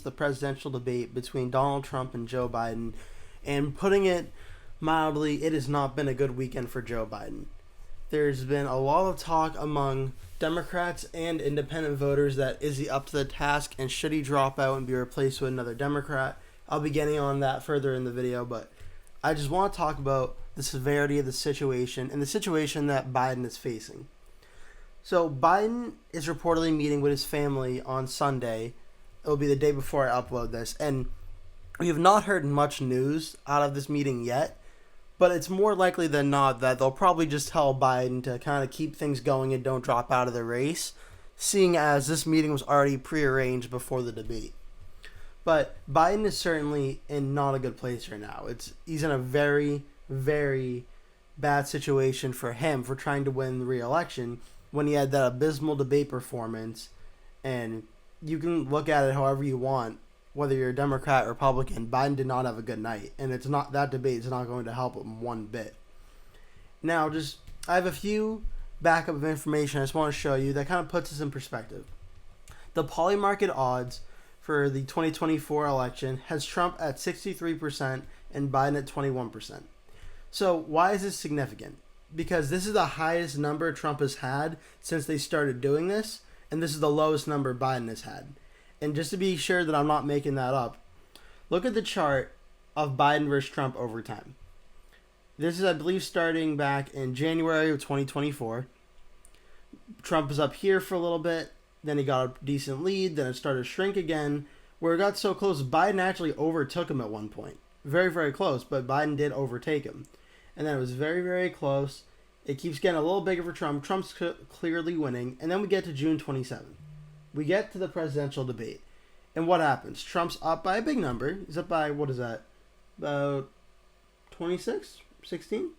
the presidential debate between Donald Trump and Joe Biden, and putting it mildly, it has not been a good weekend for Joe Biden. There's been a lot of talk among Democrats and independent voters that is he up to the task and should he drop out and be replaced with another Democrat. I'll be getting on that further in the video, but I just want to talk about the severity of the situation and the situation that Biden is facing. So Biden is reportedly meeting with his family on Sunday. It will be the day before I upload this, and we have not heard much news out of this meeting yet, but it's more likely than not that they'll probably just tell Biden to kind of keep things going and don't drop out of the race, seeing as this meeting was already prearranged before the debate. But Biden is certainly in not a good place right now. He's in a very, very bad situation for him for trying to win the re-election when he had that abysmal debate performance. And you can look at it however you want, whether you're a Democrat or Republican. Biden did not have a good night, and that debate is not going to help him one bit. Now, I have a few backup of information I just want to show you that kind of puts this in perspective. The poly market odds for the 2024 election has Trump at 63% and Biden at 21%. So why is this significant? Because this is the highest number Trump has had since they started doing this, and this is the lowest number Biden has had. And just to be sure that I'm not making that up, look at the chart of Biden versus Trump over time. This is, I believe, starting back in January of 2024. Trump was up here for a little bit, then he got a decent lead, then it started to shrink again, where it got so close, Biden actually overtook him at one point. Very, very close, but Biden did overtake him. And then it was very, very close. It keeps getting a little bigger for Trump. Trump's clearly winning. And then we get to June 27th. We get to the presidential debate. And what happens? Trump's up by a big number. He's up by, what is that? About 26? 16?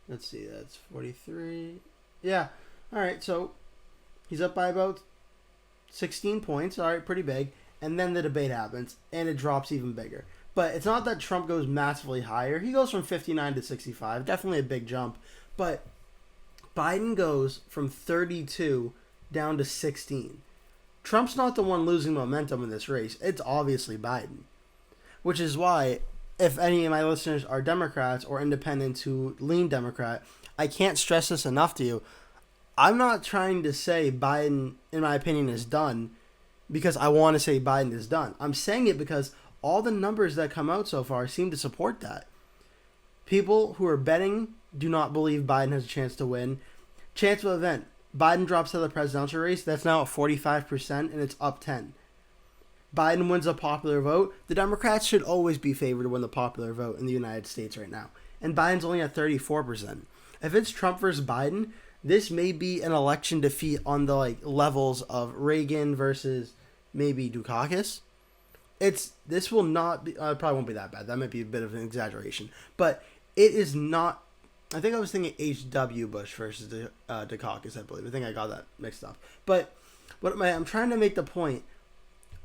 Let's see, that's 43. Yeah. All right, so he's up by about 16 points. All right, pretty big. And then the debate happens, and it drops even bigger. But it's not that Trump goes massively higher. He goes from 59 to 65. Definitely a big jump. But Biden goes from 32 down to 16. Trump's not the one losing momentum in this race. It's obviously Biden. Which is why, if any of my listeners are Democrats or independents who lean Democrat, I can't stress this enough to you. I'm not trying to say Biden, in my opinion, is done because I want to say Biden is done. I'm saying it because all the numbers that come out so far seem to support that. People who are betting do not believe Biden has a chance to win. Chance of event. Biden drops out of the presidential race. That's now at 45%, and it's up 10. Biden wins a popular vote. The Democrats should always be favored to win the popular vote in the United States right now. And Biden's only at 34%. If it's Trump versus Biden, this may be an election defeat on the levels of Reagan versus maybe Dukakis. This will not be, probably won't be that bad. That might be a bit of an exaggeration. But it is not, I think I was thinking H.W. Bush versus Dukakis, I believe. I think I got that mixed up. But I'm trying to make the point,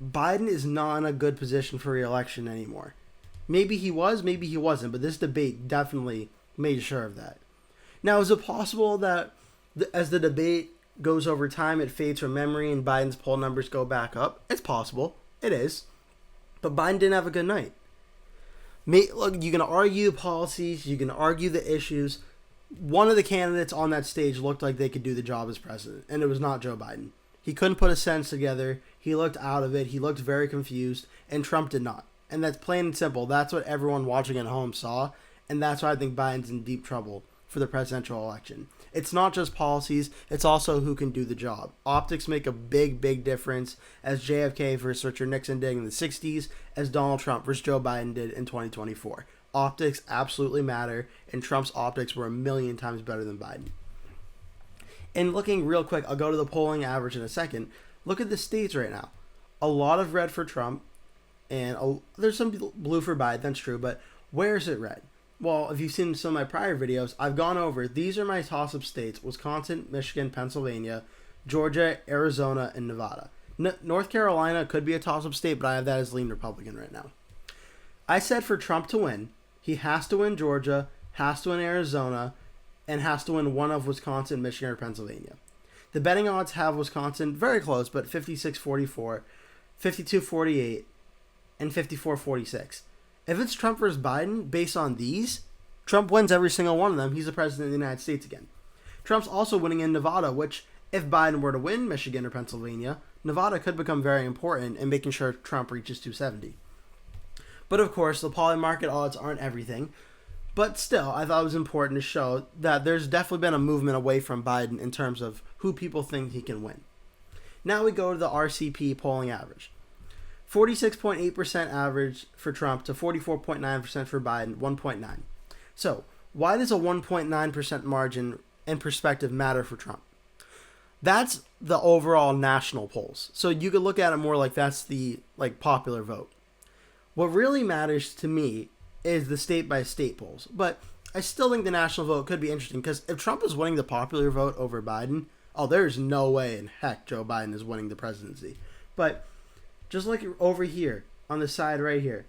Biden is not in a good position for re-election anymore. Maybe he was, maybe he wasn't, but this debate definitely made sure of that. Now, is it possible that as the debate goes over time, it fades from memory and Biden's poll numbers go back up? It's possible. It is. But Biden didn't have a good night. Look, you can argue policies, you can argue the issues. One of the candidates on that stage looked like they could do the job as president, and it was not Joe Biden. He couldn't put a sentence together. He looked out of it. He looked very confused, and Trump did not. And that's plain and simple. That's what everyone watching at home saw, and that's why I think Biden's in deep trouble for the presidential election. It's not just policies, it's also who can do the job. Optics make a big, big difference, as JFK versus Richard Nixon did in the 60s, as Donald Trump versus Joe Biden did in 2024. Optics absolutely matter, and Trump's optics were a million times better than Biden. And looking real quick, I'll go to the polling average in a second. Look at the states right now. A lot of red for Trump, and there's some blue for Biden, that's true, but where is it red? Well, if you've seen some of my prior videos, I've gone over, these are my toss-up states: Wisconsin, Michigan, Pennsylvania, Georgia, Arizona, and Nevada. North Carolina could be a toss-up state, but I have that as lean Republican right now. I said for Trump to win, he has to win Georgia, has to win Arizona, and has to win one of Wisconsin, Michigan, or Pennsylvania. The betting odds have Wisconsin very close, but 56-44. 52-48, and 54-46. If it's Trump versus Biden, based on these, Trump wins every single one of them. He's the president of the United States again. Trump's also winning in Nevada, which, if Biden were to win Michigan or Pennsylvania, Nevada could become very important in making sure Trump reaches 270. But of course, the poly market odds aren't everything. But still, I thought it was important to show that there's definitely been a movement away from Biden in terms of who people think he can win. Now we go to the RCP polling average. 46.8% average for Trump to 44.9% for Biden, 1.9. So, why does a 1.9% margin in perspective matter for Trump? That's the overall national polls. So you could look at it more like that's the popular vote. What really matters to me is the state-by-state polls. But I still think the national vote could be interesting because if Trump is winning the popular vote over Biden, there's no way in heck Joe Biden is winning the presidency. But just like over here, on the side right here,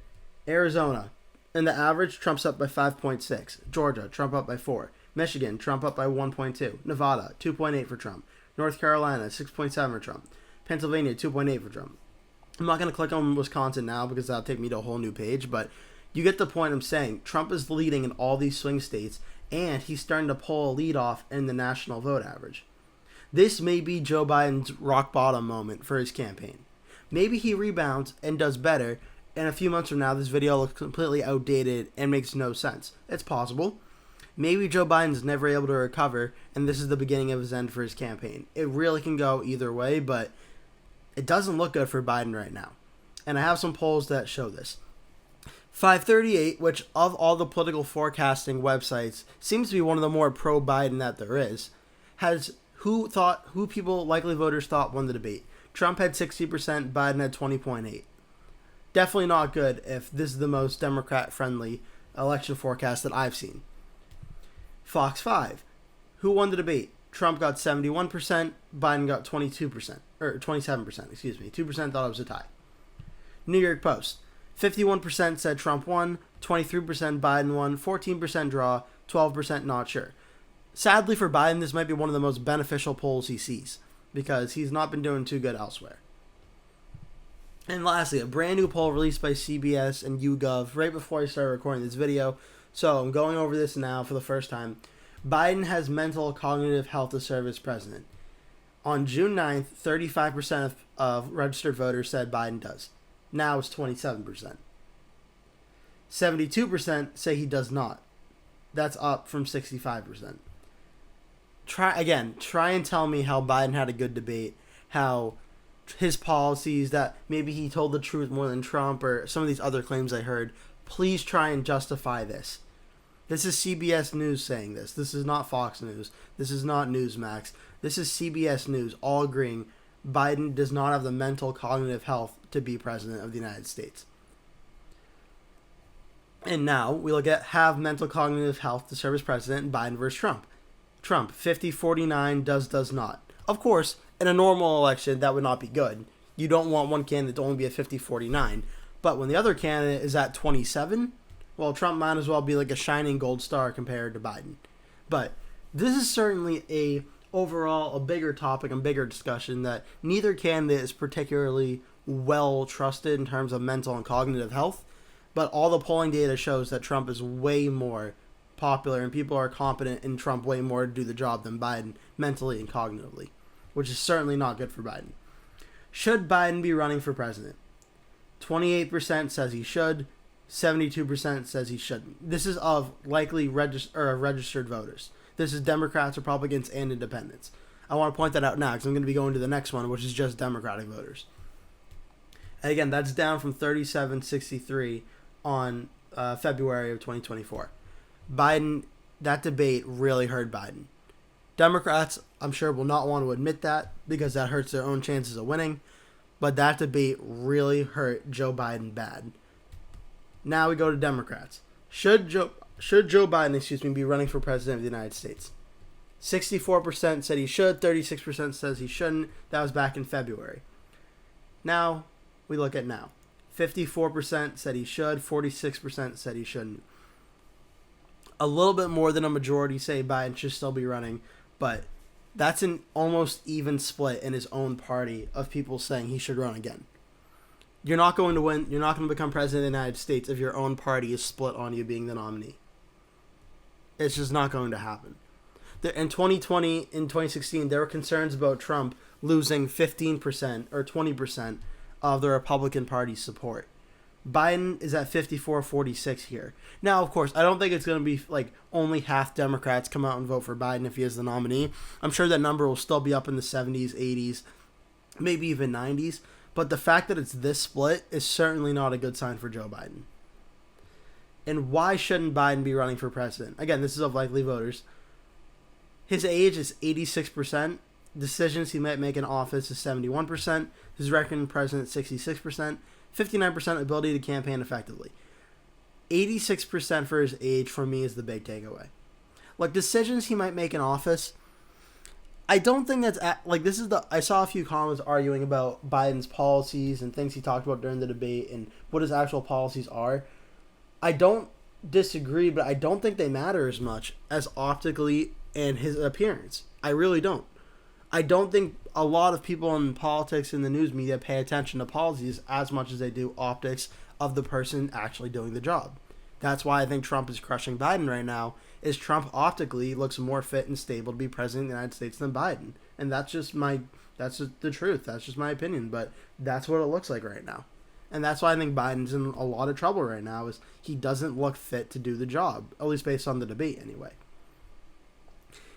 Arizona, in the average, Trump's up by 5.6. Georgia, Trump up by 4. Michigan, Trump up by 1.2. Nevada, 2.8 for Trump. North Carolina, 6.7 for Trump. Pennsylvania, 2.8 for Trump. I'm not going to click on Wisconsin now because that'll take me to a whole new page, but you get the point I'm saying. Trump is leading in all these swing states, and he's starting to pull a lead off in the national vote average. This may be Joe Biden's rock bottom moment for his campaign. Maybe he rebounds and does better, and a few months from now this video looks completely outdated and makes no sense. It's possible. Maybe Joe Biden's never able to recover, and this is the beginning of his end for his campaign. It really can go either way, but it doesn't look good for Biden right now. And I have some polls that show this. 538, which of all the political forecasting websites seems to be one of the more pro-Biden that there is, has who people, likely voters, thought won the debate. Trump had 60%, Biden had 20.8. Definitely not good if this is the most Democrat-friendly election forecast that I've seen. Fox 5. Who won the debate? Trump got 71%, Biden got 22%, or 27%, excuse me. 2% thought it was a tie. New York Post. 51% said Trump won, 23% Biden won, 14% draw, 12% not sure. Sadly for Biden, this might be one of the most beneficial polls he sees, because he's not been doing too good elsewhere. And lastly, a brand new poll released by CBS and YouGov right before I started recording this video. So I'm going over this now for the first time. Biden has mental cognitive health to serve as president. On June 9th, 35% of registered voters said Biden does. Now it's 27%. 72% say he does not. That's up from 65%. Try and tell me how Biden had a good debate, how his policies, that maybe he told the truth more than Trump, or some of these other claims I heard. Please try and justify this. This is CBS News saying this. This is not Fox News. This is not Newsmax. This is CBS News all agreeing Biden does not have the mental cognitive health to be president of the United States. And now we look at have mental cognitive health to serve as president, Biden versus Trump. Trump, 50-49, does not. Of course, in a normal election, that would not be good. You don't want one candidate to only be at 50-49. But when the other candidate is at 27, well, Trump might as well be like a shining gold star compared to Biden. But this is certainly overall a bigger topic and bigger discussion that neither candidate is particularly well trusted in terms of mental and cognitive health. But all the polling data shows that Trump is way more popular and people are confident in Trump way more to do the job than Biden mentally and cognitively, which is certainly not good for Biden. Should Biden be running for president? 28% says he should, 72% says he shouldn't. This is of likely registered voters. This is Democrats, Republicans, and Independents. I want to point that out now because I'm going to be going to the next one, which is just Democratic voters. And again, that's down from 37-63 on February of 2024. Biden, that debate really hurt Biden. Democrats, I'm sure, will not want to admit that because that hurts their own chances of winning. But that debate really hurt Joe Biden bad. Now we go to Democrats. Should Joe Biden, be running for president of the United States? 64% said he should, 36% says he shouldn't. That was back in February. Now we look at now. 54% said he should, 46% said he shouldn't. A little bit more than a majority say Biden should still be running, but that's an almost even split in his own party of people saying he should run again. You're not going to win. You're not going to become president of the United States if your own party is split on you being the nominee. It's just not going to happen. In 2020, in 2016, there were concerns about Trump losing 15% or 20% of the Republican Party's support. Biden is at 54-46 here. Now, of course, I don't think it's going to be like only half Democrats come out and vote for Biden if he is the nominee. I'm sure that number will still be up in the 70s, 80s, maybe even 90s. But the fact that it's this split is certainly not a good sign for Joe Biden. And why shouldn't Biden be running for president? Again, this is of likely voters. His age is 86%. Decisions he might make in office is 71%. His record in president, 66%. 59% ability to campaign effectively. 86% for his age, for me, is the big takeaway. Like, decisions he might make in office, I don't think that's... I saw a few comments arguing about Biden's policies and things he talked about during the debate and what his actual policies are. I don't disagree, but I don't think they matter as much as optically and his appearance. I really don't. I don't think a lot of people in politics and the news media pay attention to policies as much as they do optics of the person actually doing the job. That's why I think Trump is crushing Biden right now, is Trump optically looks more fit and stable to be president of the United States than Biden. And that's just the truth. That's just my opinion, but that's what it looks like right now. And that's why I think Biden's in a lot of trouble right now, is he doesn't look fit to do the job, at least based on the debate anyway.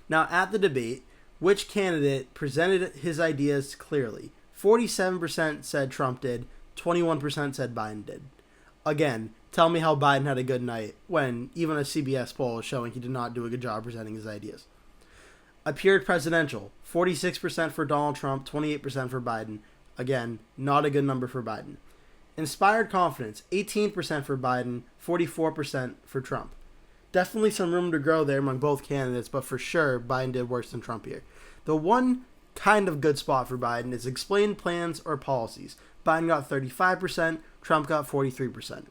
Now, at the debate, which candidate presented his ideas clearly? 47% said Trump did, 21% said Biden did. Again, tell me how Biden had a good night when even a CBS poll is showing he did not do a good job presenting his ideas. Appeared presidential, 46% for Donald Trump, 28% for Biden. Again, not a good number for Biden. Inspired confidence, 18% for Biden, 44% for Trump. Definitely some room to grow there among both candidates, but for sure, Biden did worse than Trump here. The one kind of good spot for Biden is explained plans or policies. Biden got 35%, Trump got 43%.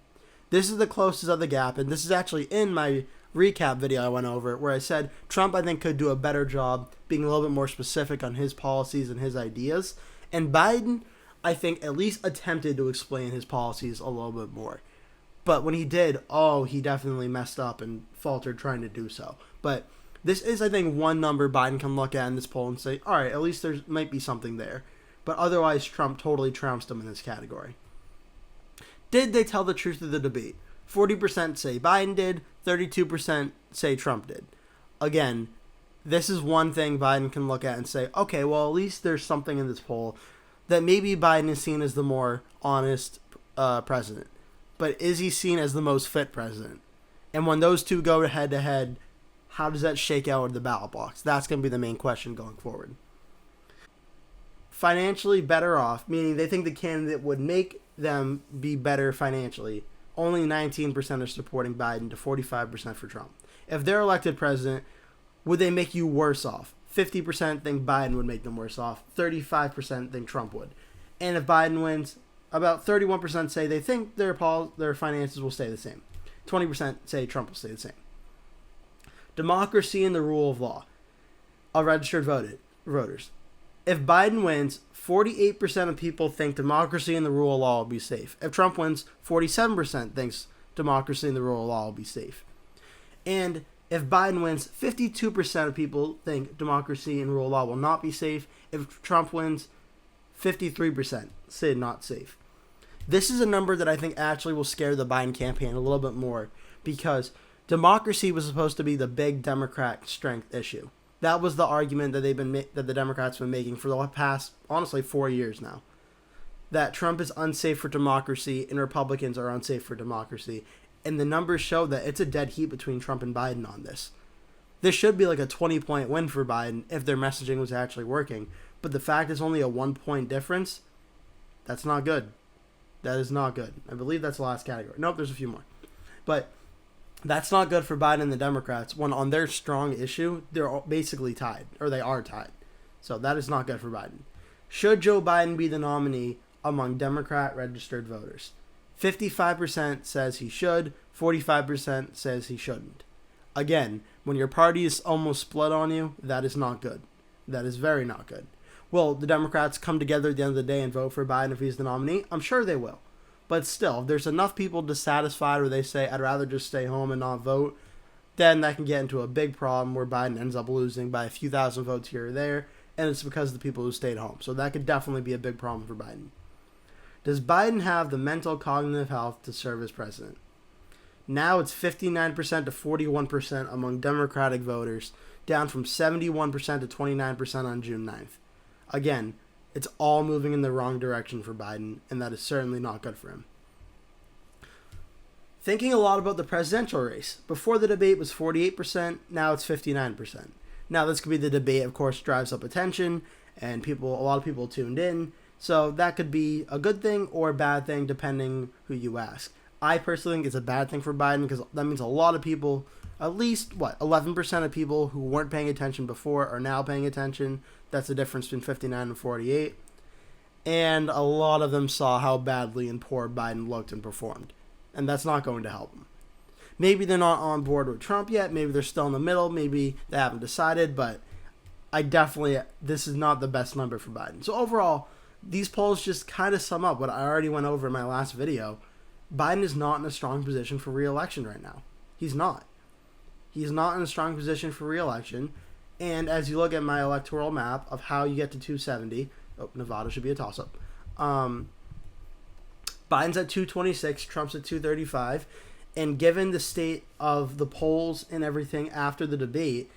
This is the closest of the gap, and this is actually in my recap video I went over, where I said Trump, I think, could do a better job being a little bit more specific on his policies and his ideas. And Biden, I think, at least attempted to explain his policies a little bit more. But when he did, he definitely messed up and faltered trying to do so. But this is, I think, one number Biden can look at in this poll and say, all right, at least there might be something there. But otherwise, Trump totally trounced him in this category. Did they tell the truth of the debate? 40% say Biden did, 32% say Trump did. Again, this is one thing Biden can look at and say, okay, well, at least there's something in this poll that maybe Biden is seen as the more honest president. But is he seen as the most fit president? And when those two go head to head, how does that shake out in the ballot box? That's going to be the main question going forward. Financially better off, meaning they think the candidate would make them be better financially. Only 19% are supporting Biden to 45% for Trump. If they're elected president, would they make you worse off? 50% think Biden would make them worse off. 35% think Trump would. And if Biden wins, about 31% say they think their finances will stay the same. 20% say Trump will stay the same. Democracy and the rule of law of registered voters. If Biden wins, 48% of people think democracy and the rule of law will be safe. If Trump wins, 47% thinks democracy and the rule of law will be safe. And if Biden wins, 52% of people think democracy and rule of law will not be safe. If Trump wins, 53% say not safe. This is a number that I think actually will scare the Biden campaign a little bit more, because democracy was supposed to be the big Democrat strength issue. That was the argument that that the Democrats have been making for the past, honestly, 4 years now. That Trump is unsafe for democracy and Republicans are unsafe for democracy. And the numbers show that it's a dead heat between Trump and Biden on this. This should be like a 20-point win for Biden if their messaging was actually working. But the fact it's only a 1-point difference, that's not good. That is not good. I believe that's the last category. Nope, there's a few more. But that's not good for Biden and the Democrats when on their strong issue, they're basically tied, or they are tied. So that is not good for Biden. Should Joe Biden be the nominee among Democrat registered voters? 55% says he should, 45% says he shouldn't. Again, when your party is almost split on you, that is not good. That is very not good. will the Democrats come together at the end of the day and vote for Biden if he's the nominee? I'm sure they will. But still, if there's enough people dissatisfied where they say, I'd rather just stay home and not vote, then that can get into a big problem where Biden ends up losing by a few thousand votes here or there, and it's because of the people who stayed home. So that could definitely be a big problem for Biden. Does Biden have the mental cognitive health to serve as president? Now it's 59% to 41% among Democratic voters, down from 71% to 29% on June 9th. Again, it's all moving in the wrong direction for Biden, and that is certainly not good for him. Thinking a lot about the presidential race. Before the debate was 48%, now it's 59%. Now this could be the debate, of course, drives up attention, and a lot of people tuned in, so that could be a good thing or a bad thing depending who you ask. I personally think it's a bad thing for Biden because that means a lot of people, at least, 11% of people who weren't paying attention before are now paying attention. That's the difference between 59 and 48. And a lot of them saw how badly and poor Biden looked and performed. And that's not going to help them. Maybe they're not on board with Trump yet. Maybe they're still in the middle. Maybe they haven't decided. But this is not the best number for Biden. So overall, these polls just kind of sum up what I already went over in my last video. Biden is not in a strong position for re-election right now. He's not. He's not in a strong position for re-election. And as you look at my electoral map of how you get to 270, Nevada should be a toss-up. Biden's at 226, Trump's at 235. And given the state of the polls and everything after the debate,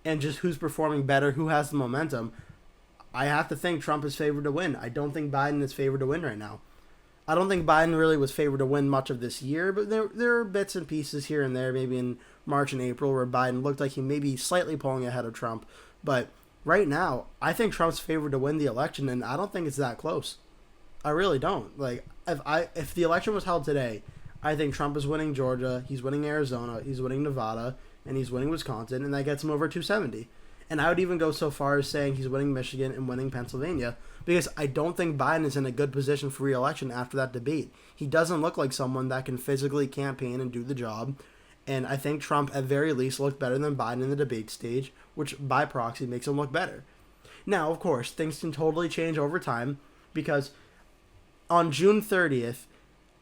and just who's performing better, who has the momentum, I have to think Trump is favored to win. I don't think Biden is favored to win right now. I don't think Biden really was favored to win much of this year, but there are bits and pieces here and there, maybe in March and April, where Biden looked like he may be slightly pulling ahead of Trump. But right now, I think Trump's favored to win the election, and I don't think it's that close. I really don't. Like, if the election was held today, I think Trump is winning Georgia, he's winning Arizona, he's winning Nevada, and he's winning Wisconsin, and that gets him over 270. And I would even go so far as saying he's winning Michigan and winning Pennsylvania, because I don't think Biden is in a good position for re-election after that debate. He doesn't look like someone that can physically campaign and do the job, and I think Trump at very least looked better than Biden in the debate stage, which by proxy makes him look better. Now, of course, things can totally change over time, because on June 30th,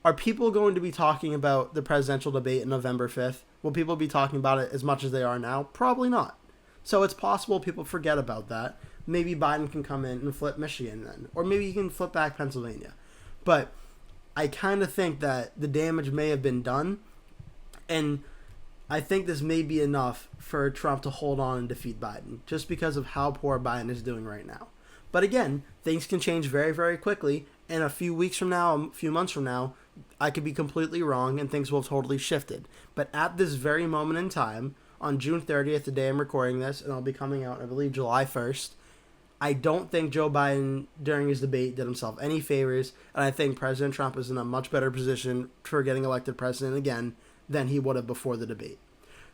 are people going to be talking about the presidential debate on November 5th? Will people be talking about it as much as they are now? Probably not. So it's possible people forget about that. Maybe Biden can come in and flip Michigan then. Or maybe he can flip back Pennsylvania. But I kind of think that the damage may have been done. And I think this may be enough for Trump to hold on and defeat Biden. Just because of how poor Biden is doing right now. But again, things can change very, very quickly. And a few weeks from now, a few months from now, I could be completely wrong and things will have totally shifted. But at this very moment in time, on June 30th, the day I'm recording this, and I'll be coming out, I believe, July 1st, I don't think Joe Biden, during his debate, did himself any favors, and I think President Trump is in a much better position for getting elected president again than he would have before the debate.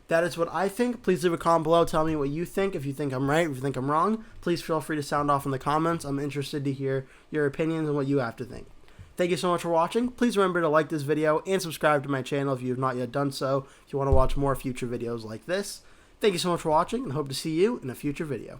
That is what I think. Please leave a comment below. Tell me what you think. If you think I'm right, if you think I'm wrong, please feel free to sound off in the comments. I'm interested to hear your opinions and what you have to think. Thank you so much for watching. Please remember to like this video and subscribe to my channel if you have not yet done so, if you want to watch more future videos like this. Thank you so much for watching, and hope to see you in a future video.